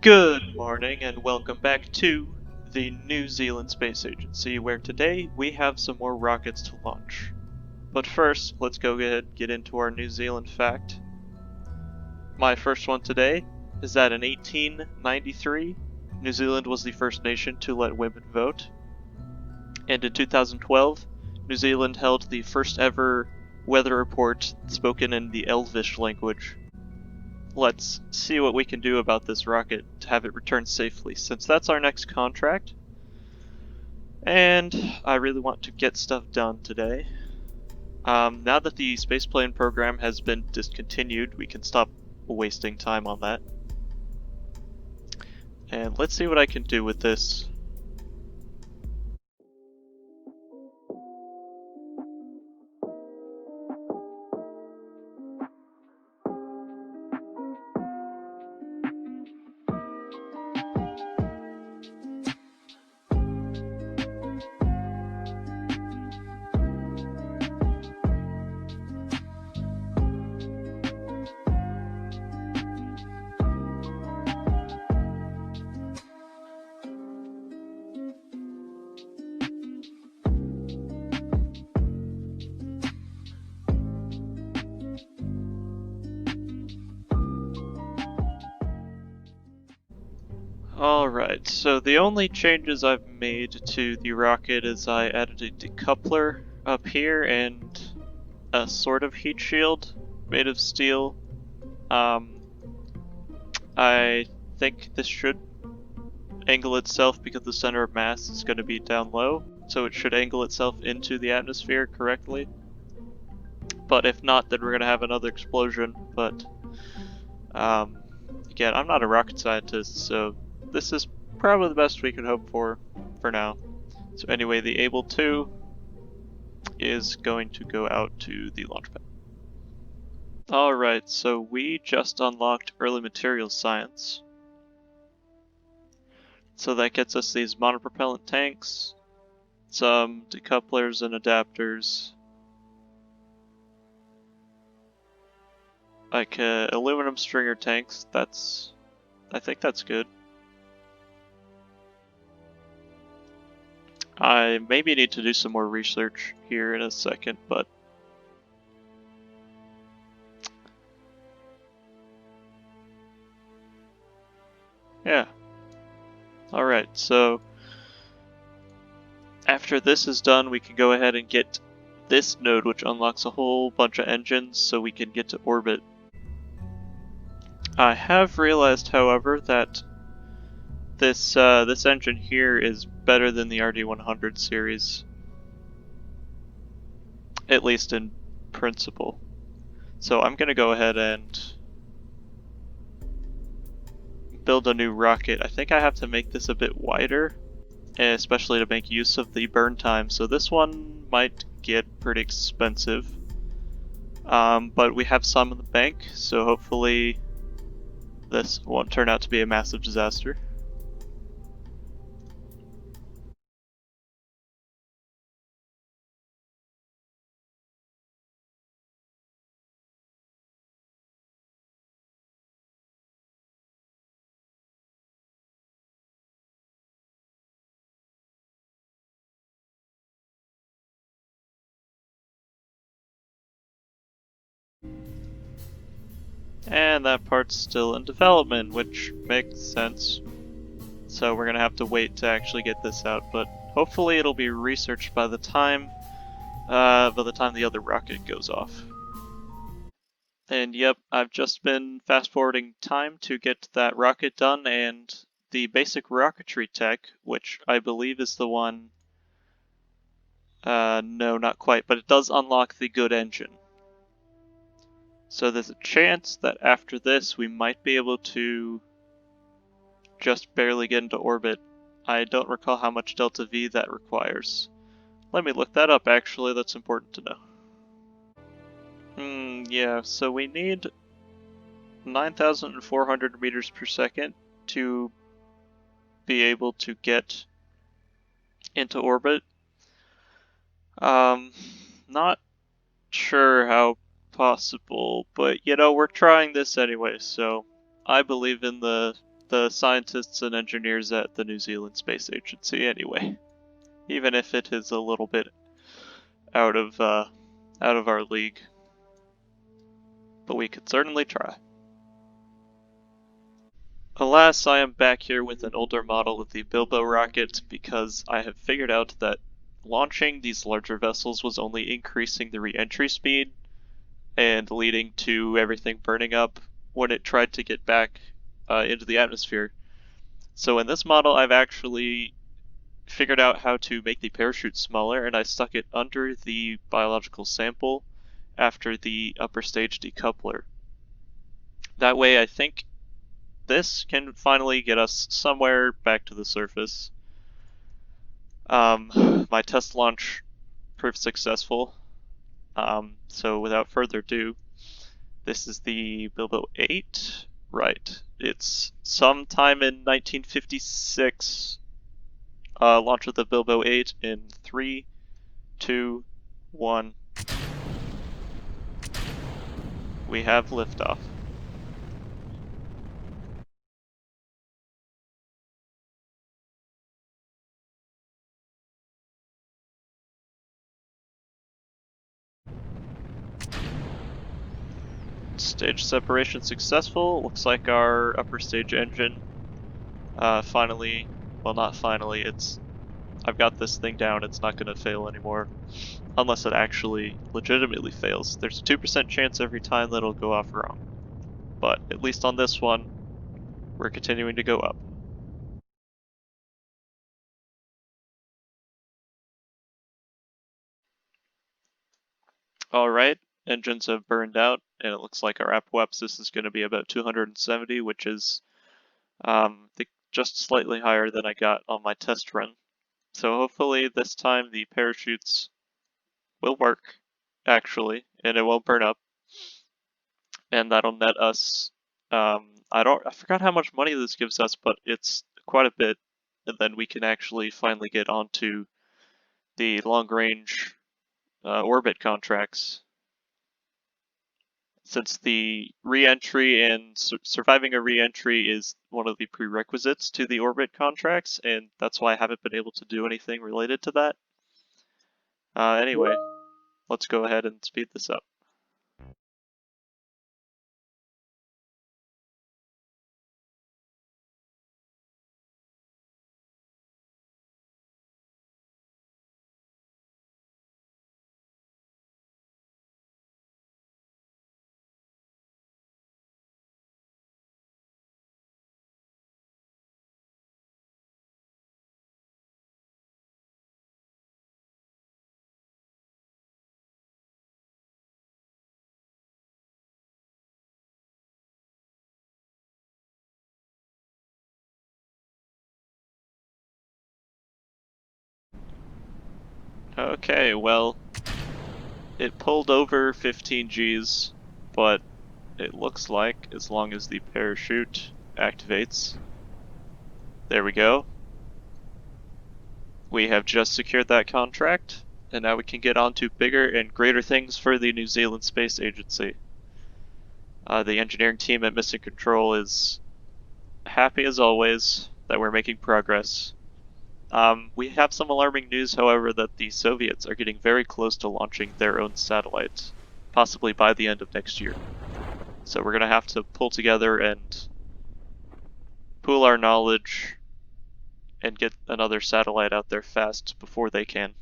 Good morning and welcome back to the New Zealand Space Agency, where today we have some more rockets to launch. But first, let's go ahead and get into our New Zealand fact. My first one today is that in 1893, New Zealand was the first nation to let women vote. And in 2012, New Zealand held the first ever weather report spoken in the Elvish language. Let's see what we can do about this rocket to have it return safely, since that's our next contract. And I really want to get stuff done today. Now that the spaceplane program has been discontinued, we can stop wasting time on that. And let's see what I can do with this. Alright, so the only changes I've made to the rocket is I added a decoupler up here and a sort of heat shield made of steel. I think this should angle itself because the center of mass is going to be down low, so it should angle itself into the atmosphere correctly. But if not, then we're going to have another explosion. But again, I'm not a rocket scientist, so this is probably the best we can hope for now. So anyway, the Able 2 is going to go out to the launch pad. Alright, so we just unlocked early materials science. So that gets us these monopropellant tanks, some decouplers and adapters, like aluminum stringer tanks. I think that's good. I maybe need to do some more research here in a second, but yeah. Alright, so after this is done, we can go ahead and get this node, which unlocks a whole bunch of engines so we can get to orbit. I have realized, however, that this engine here is better than the RD100 series, at least in principle. So I'm gonna go ahead and build a new rocket. I think I have to make this a bit wider, especially to make use of the burn time. So this one might get pretty expensive, but we have some in the bank, so hopefully this won't turn out to be a massive disaster. And that part's still in development, which makes sense. So we're gonna have to wait to actually get this out, but hopefully it'll be researched by the time the other rocket goes off. And yep, I've just been fast forwarding time to get that rocket done, and the basic rocketry tech, which I believe is the one, no, not quite, but it does unlock the good engine. So there's a chance that after this we might be able to just barely get into orbit. I don't recall how much delta V that requires. Let me look that up actually, that's important to know. Yeah, so we need 9,400 meters per second to be able to get into orbit. Not sure how possible, but you know, we're trying this anyway, so I believe in the the scientists and engineers at the New Zealand Space Agency anyway, even if it is a little bit out of our league. But we could certainly try. Alas, I am back here with an older model of the Bilbo rocket because I have figured out that launching these larger vessels was only increasing the re-entry speed and leading to everything burning up when it tried to get back into the atmosphere. So in this model, I've actually figured out how to make the parachute smaller, and I stuck it under the biological sample after the upper stage decoupler. That way, I think this can finally get us somewhere back to the surface. My test launch proved successful, so without further ado, this is the Bilbo 8. Right, it's sometime in 1956. Launch of the Bilbo 8 in 3, 2, 1. We have liftoff. Stage separation successful. Looks like our upper stage engine finally, well, not finally, I've got this thing down, it's not going to fail anymore. Unless it actually legitimately fails. There's a 2% chance every time that it'll go off wrong. But at least on this one, we're continuing to go up. Alright, engines have burned out, and it looks like our apoapsis is going to be about 270, which is just slightly higher than I got on my test run. So hopefully this time the parachutes will work, actually, and it won't burn up. And that'll net us, I forgot how much money this gives us, but it's quite a bit. And then we can actually finally get onto the long-range orbit contracts. Since the re-entry and surviving a re-entry is one of the prerequisites to the orbit contracts, and that's why I haven't been able to do anything related to that. Anyway, let's go ahead and speed this up. Okay, well, it pulled over 15 Gs, but it looks like as long as the parachute activates. There we go. We have just secured that contract, and now we can get on to bigger and greater things for the New Zealand Space Agency. The engineering team at Mission Control is happy as always that we're making progress. We have some alarming news, however, that the Soviets are getting very close to launching their own satellite, possibly by the end of next year. So we're going to have to pull together and pool our knowledge and get another satellite out there fast before they can.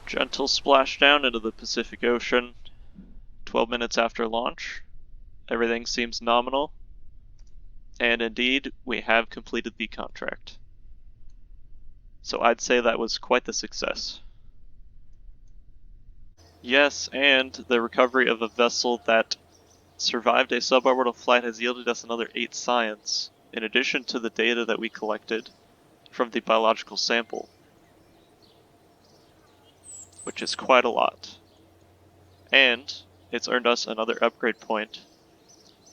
Gentle splashdown into the Pacific Ocean, 12 minutes after launch. Everything seems nominal. And indeed, we have completed the contract. So I'd say that was quite the success. Yes, and the recovery of a vessel that survived a suborbital flight has yielded us another 8 science, in addition to the data that we collected from the biological sample, which is quite a lot. And it's earned us another upgrade point.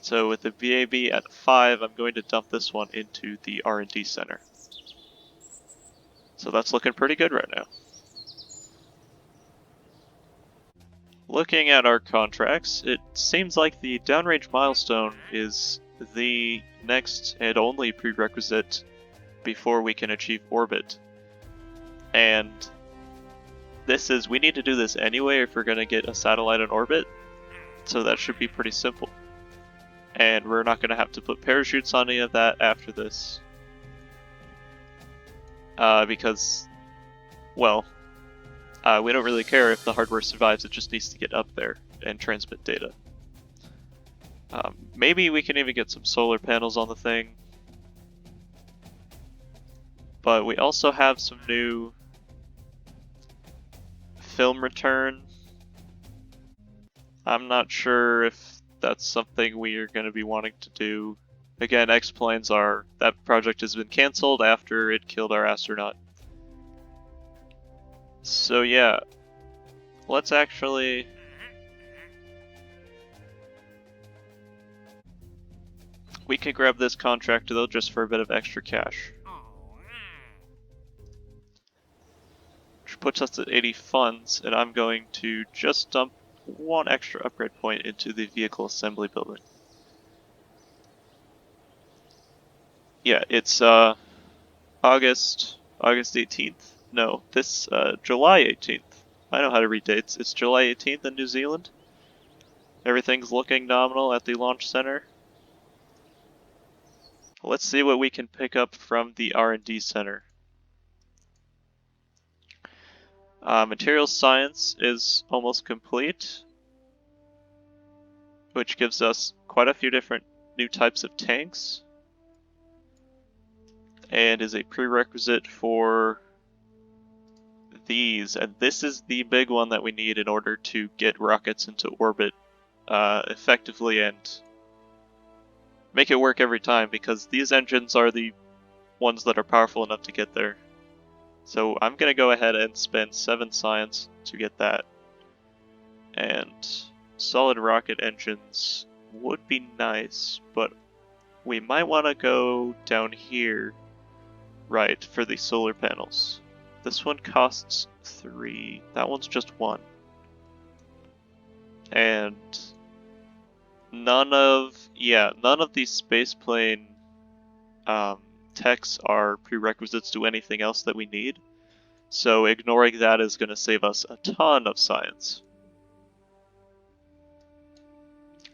So with the VAB at 5, I'm going to dump this one into the R&D center. So that's looking pretty good right now. Looking at our contracts, it seems like the downrange milestone is the next and only prerequisite before we can achieve orbit. And we need to do this anyway if we're going to get a satellite in orbit, so that should be pretty simple. And we're not going to have to put parachutes on any of that after this. Because, well, we don't really care if the hardware survives, it just needs to get up there and transmit data. Maybe we can even get some solar panels on the thing. But we also have some new film return. I'm not sure if that's something we are going to be wanting to do. Again, X-Planes that project has been cancelled after it killed our astronaut. So yeah, let's actually... We can grab this contract though just for a bit of extra cash. Which puts us at 80 funds, and I'm going to just dump one extra upgrade point into the vehicle assembly building. Yeah, it's August 18th. No, July 18th. I know how to read dates. It's July 18th in New Zealand. Everything's looking nominal at the launch center. Let's see what we can pick up from the R&D center. Materials science is almost complete, which gives us quite a few different new types of tanks, and is a prerequisite for these. And this is the big one that we need in order to get rockets into orbit effectively and make it work every time, because these engines are the ones that are powerful enough to get there. So I'm going to go ahead and spend 7 science to get that. And solid rocket engines would be nice, but we might want to go down here, right, for the solar panels. This one costs 3, that one's just 1. And none of these spaceplane techs are prerequisites to anything else that we need. So ignoring that is going to save us a ton of science.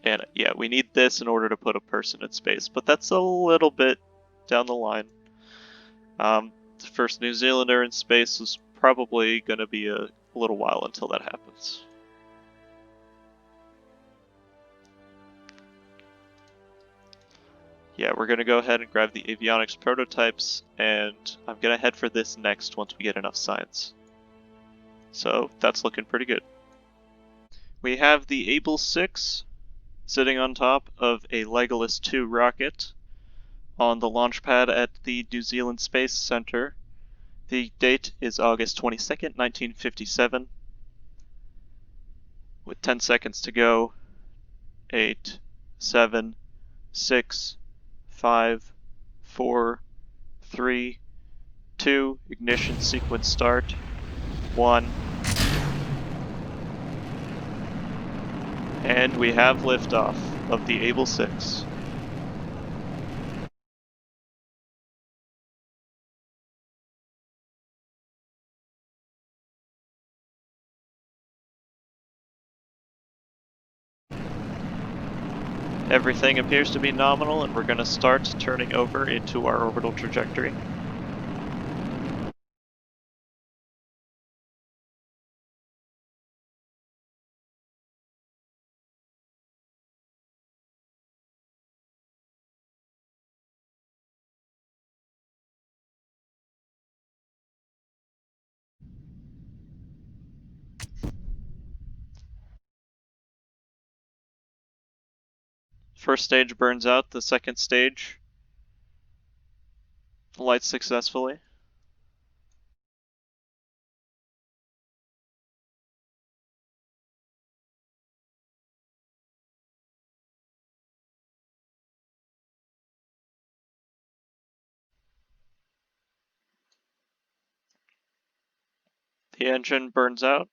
And yeah, we need this in order to put a person in space, but that's a little bit down the line. The first New Zealander in space is probably going to be a little while until that happens. Yeah, we're going to go ahead and grab the avionics prototypes, and I'm going to head for this next once we get enough science. So that's looking pretty good. We have the Able 6 sitting on top of a Legolas 2 rocket on the launch pad at the New Zealand Space Center. The date is August 22nd, 1957. With 10 seconds to go. 8, 7, 6, 5, 4, 3, 2, ignition sequence start, 1. And we have liftoff of the Able 6. Everything appears to be nominal, and we're going to start turning over into our orbital trajectory. First stage burns out, the second stage lights successfully. The engine burns out,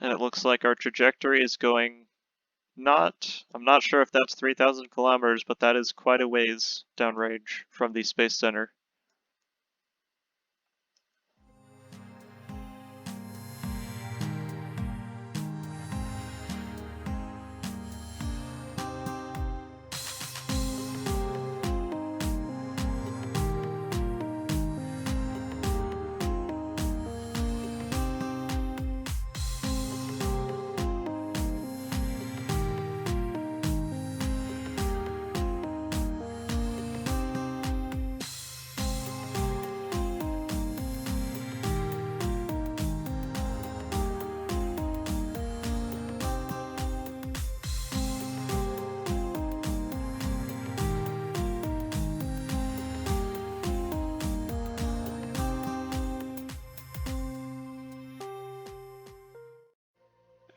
and it looks like our trajectory is going I'm not sure if that's 3,000 kilometers, but that is quite a ways downrange from the Space Center.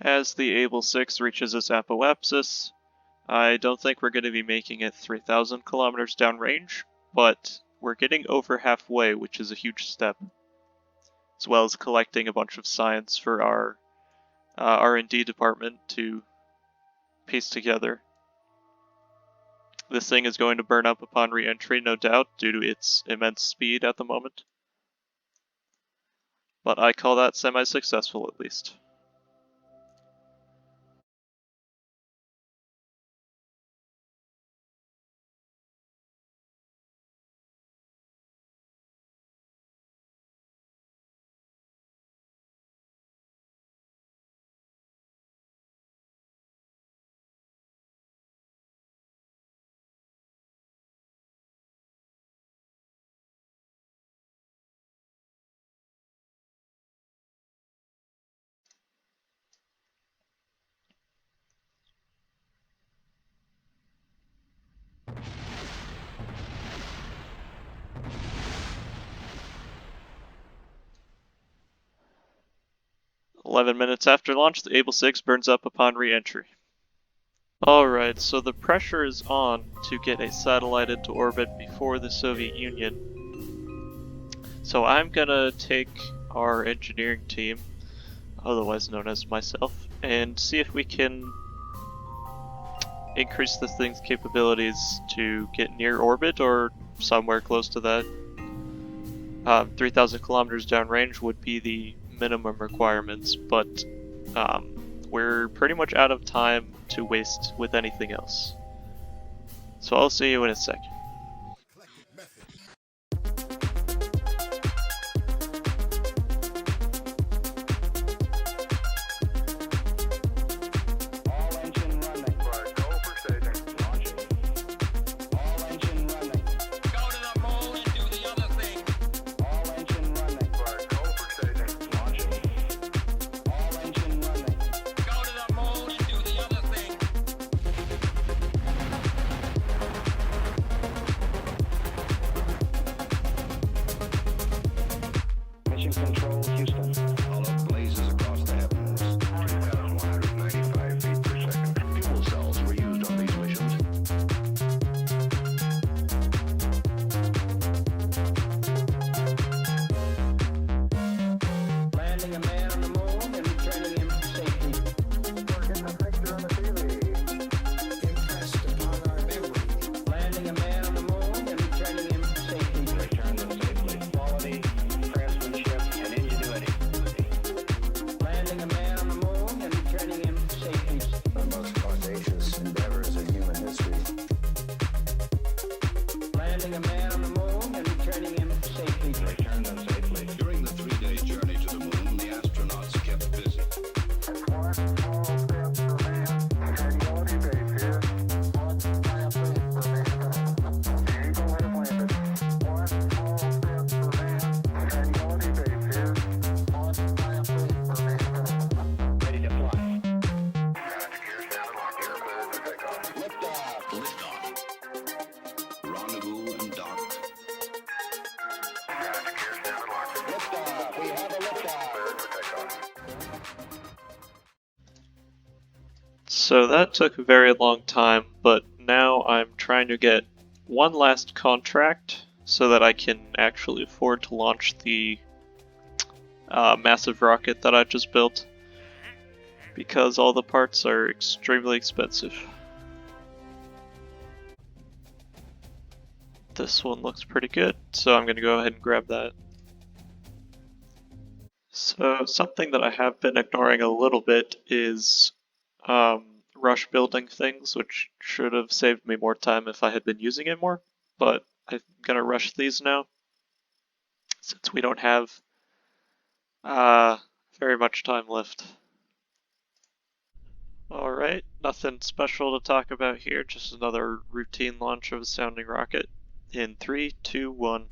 As the Able 6 reaches its apoapsis, I don't think we're going to be making it 3,000 kilometers downrange, but we're getting over halfway, which is a huge step, as well as collecting a bunch of science for our R&D department to piece together. This thing is going to burn up upon re-entry, no doubt, due to its immense speed at the moment. But I call that semi-successful at least. "11 minutes after launch, the Able 6 burns up upon re-entry." Alright, so the pressure is on to get a satellite into orbit before the Soviet Union. So I'm gonna take our engineering team, otherwise known as myself, and see if we can increase this thing's capabilities to get near orbit or somewhere close to that. 3,000 kilometers downrange would be the minimum requirements, but we're pretty much out of time to waste with anything else. So I'll see you in a second. 'So that took a very long time, but now I'm trying to get one last contract so that I can actually afford to launch the massive rocket that I just built because all the parts are extremely expensive. This one looks pretty good, so I'm going to go ahead and grab that. So something that I have been ignoring a little bit is rush building things, which should have saved me more time if I had been using it more, but I'm going to rush these now since we don't have uh, very much time left. Alright, nothing special to talk about here, just another routine launch of a sounding rocket. In 3, 2, 1.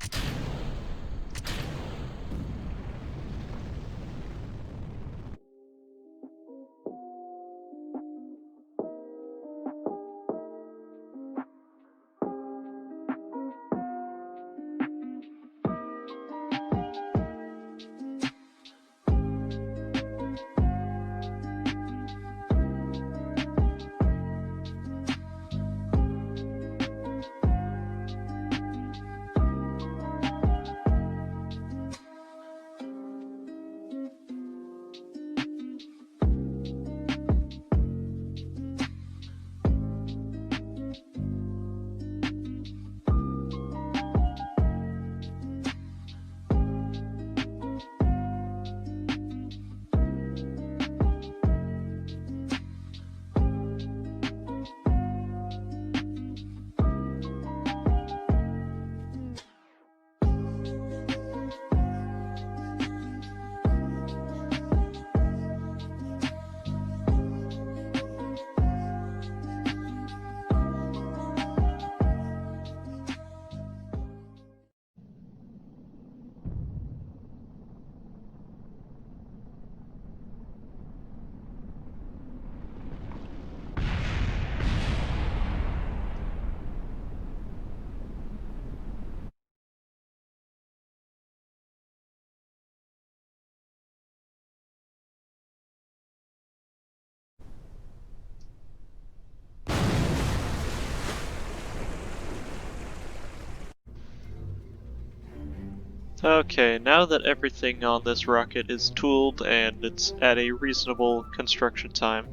Okay, now that everything on this rocket is tooled and it's at a reasonable construction time,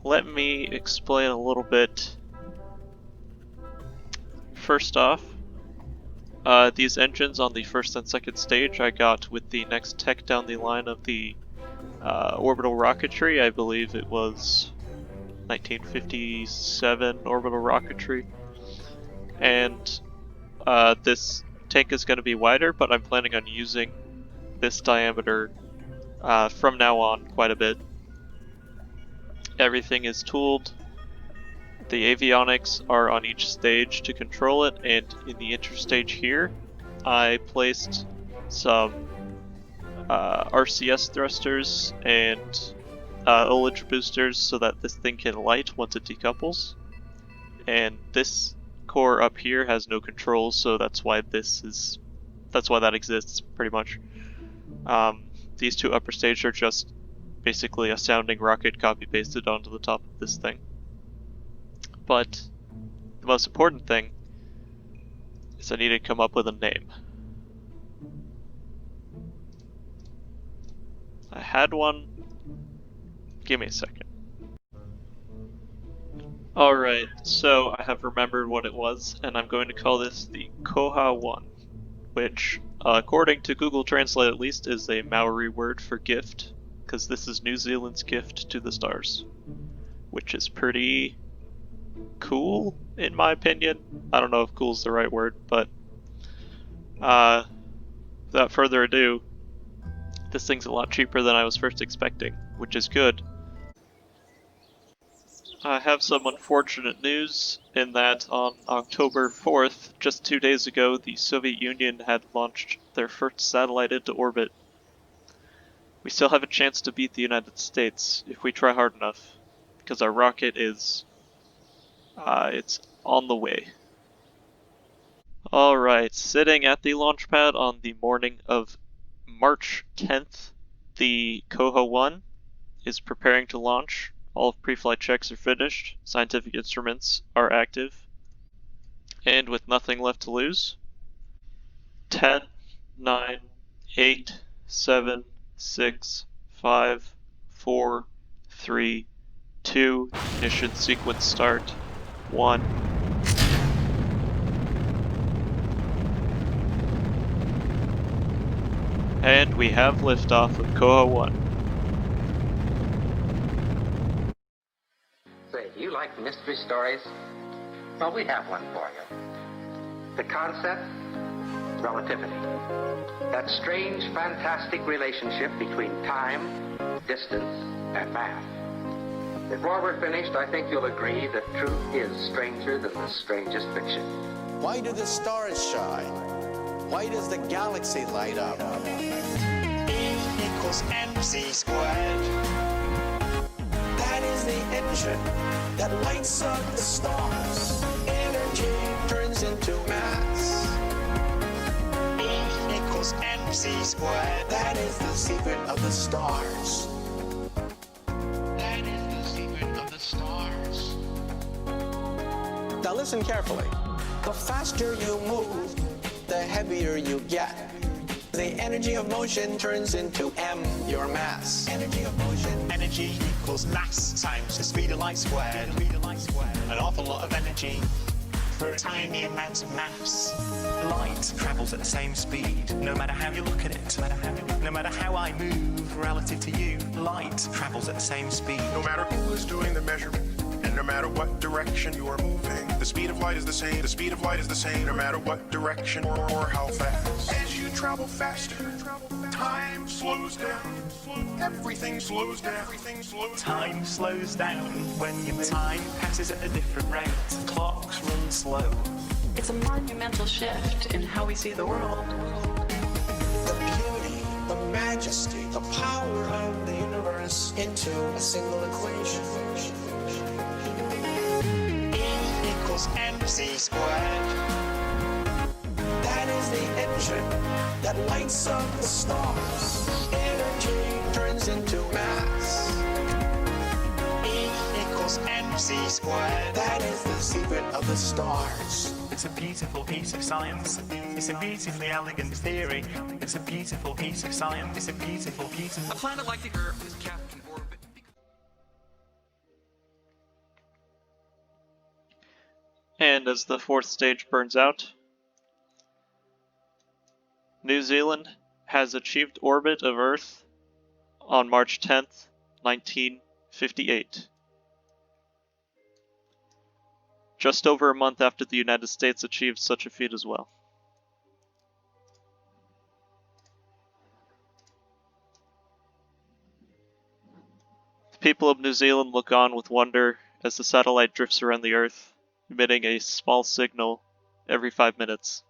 let me explain a little bit. First off, these engines on the first and second stage I got with the next tech down the line of the orbital rocketry. I believe it was 1957 orbital rocketry. And this tank is going to be wider, but I'm planning on using this diameter from now on quite a bit. Everything is tooled. The avionics are on each stage to control it, and in the interstage here, I placed some RCS thrusters and ullage boosters so that this thing can light once it decouples. And this core up here has no controls, so that's why that exists pretty much. These two upper stages are just basically a sounding rocket copy pasted onto the top of this thing. But the most important thing is I need to come up with a name. I had one. Give me a second. Alright, so I have remembered what it was, and I'm going to call this the Koha 1, which, according to Google Translate at least, is a Maori word for gift, because this is New Zealand's gift to the stars, which is pretty cool, in my opinion. I don't know if cool is the right word, but without further ado, this thing's a lot cheaper than I was first expecting, which is good. I have some unfortunate news in that on October 4th, just 2 days ago, the Soviet Union had launched their first satellite into orbit. We still have a chance to beat the United States if we try hard enough, because our rocket is, it's on the way. Alright, sitting at the launch pad on the morning of March 10th, the Koha 1 is preparing to launch. All pre-flight checks are finished, scientific instruments are active, and with nothing left to lose, 10, 9, 8, 7, 6, 5, 4, 3, 2, ignition sequence start, 1. And we have liftoff of Koha 1. Say, do you like mystery stories? Well, we have one for you. The concept? Relativity. That strange, fantastic relationship between time, distance, and math. Before we're finished, I think you'll agree that truth is stranger than the strangest fiction. Why do the stars shine? Why does the galaxy light up? E equals mc squared. That is the engine that lights up the stars. Energy turns into mass. E equals mc squared. That is the secret of the stars. That is the secret of the stars. Now listen carefully. The faster you move, the heavier you get. The energy of motion turns into m, your mass. Energy of motion. Energy equals mass times the speed of light squared. An awful lot of energy for a tiny amount of mass. Light travels at the same speed, no matter how you look at it. No matter how I move relative to you, light travels at the same speed. No matter who is doing the measurement, and no matter what direction you are moving, the speed of light is the same. The speed of light is the same, no matter what direction or how fast. As you travel faster, time slows down. Everything slows down. Time slows down when your time passes at a different rate. Clocks run slow. It's a monumental shift in how we see the world. The beauty, the majesty, the power of the universe into a single equation. E equals mc squared. That is the engine that lights up the stars. Energy turns into mass. E equals mc squared. That is the secret of the stars. It's a beautiful piece of science. It's a beautifully elegant theory. It's a beautiful piece of science. It's a beautiful. A planet like the Earth is kept in orbit. And as the 4th stage burns out, New Zealand has achieved orbit of Earth on March 10th, 1958. Just over a month after the United States achieved such a feat as well. The people of New Zealand look on with wonder as the satellite drifts around the Earth, emitting a small signal every 5 minutes.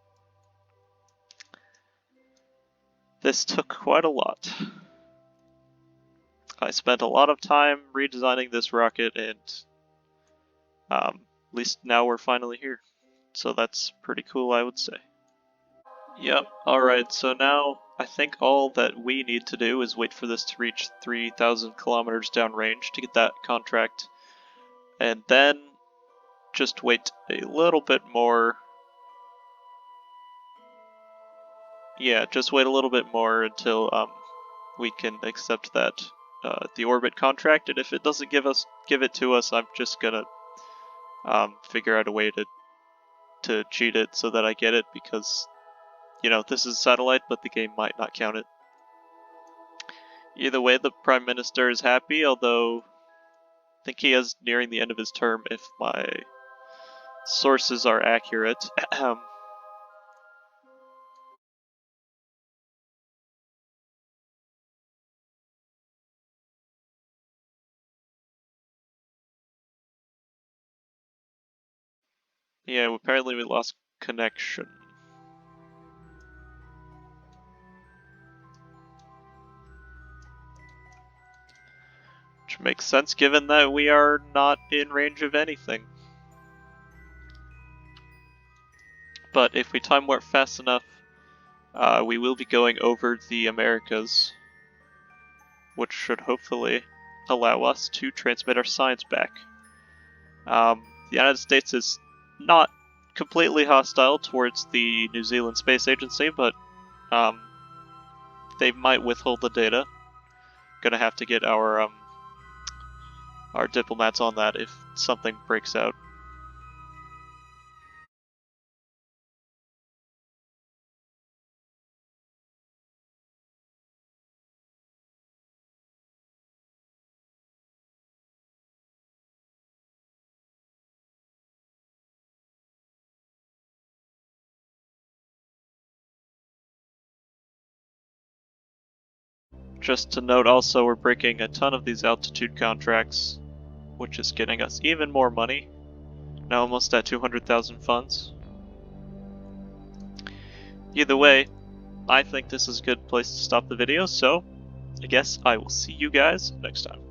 This took quite a lot. I spent a lot of time redesigning this rocket, and at least now we're finally here. So that's pretty cool, I would say. Yep, alright, so now I think all that we need to do is wait for this to reach 3,000 kilometers downrange to get that contract, and then just wait a little bit more. Yeah, just wait a little bit more until we can accept that the orbit contract, and if it doesn't give it to us, I'm just gonna figure out a way to cheat it so that I get it, because you know, this is satellite, but the game might not count it. Either way, the Prime Minister is happy, although I think he is nearing the end of his term if my sources are accurate. Yeah, apparently we lost connection. Which makes sense given that we are not in range of anything. But if we time warp fast enough, we will be going over the Americas, which should hopefully allow us to transmit our signs back. The United States is not completely hostile towards the New Zealand Space Agency, but they might withhold the data. Gonna have to get our diplomats on that if something breaks out. Just to note also, we're breaking a ton of these altitude contracts, which is getting us even more money. Now almost at 200,000 funds. Either way, I think this is a good place to stop the video, so I guess I will see you guys next time.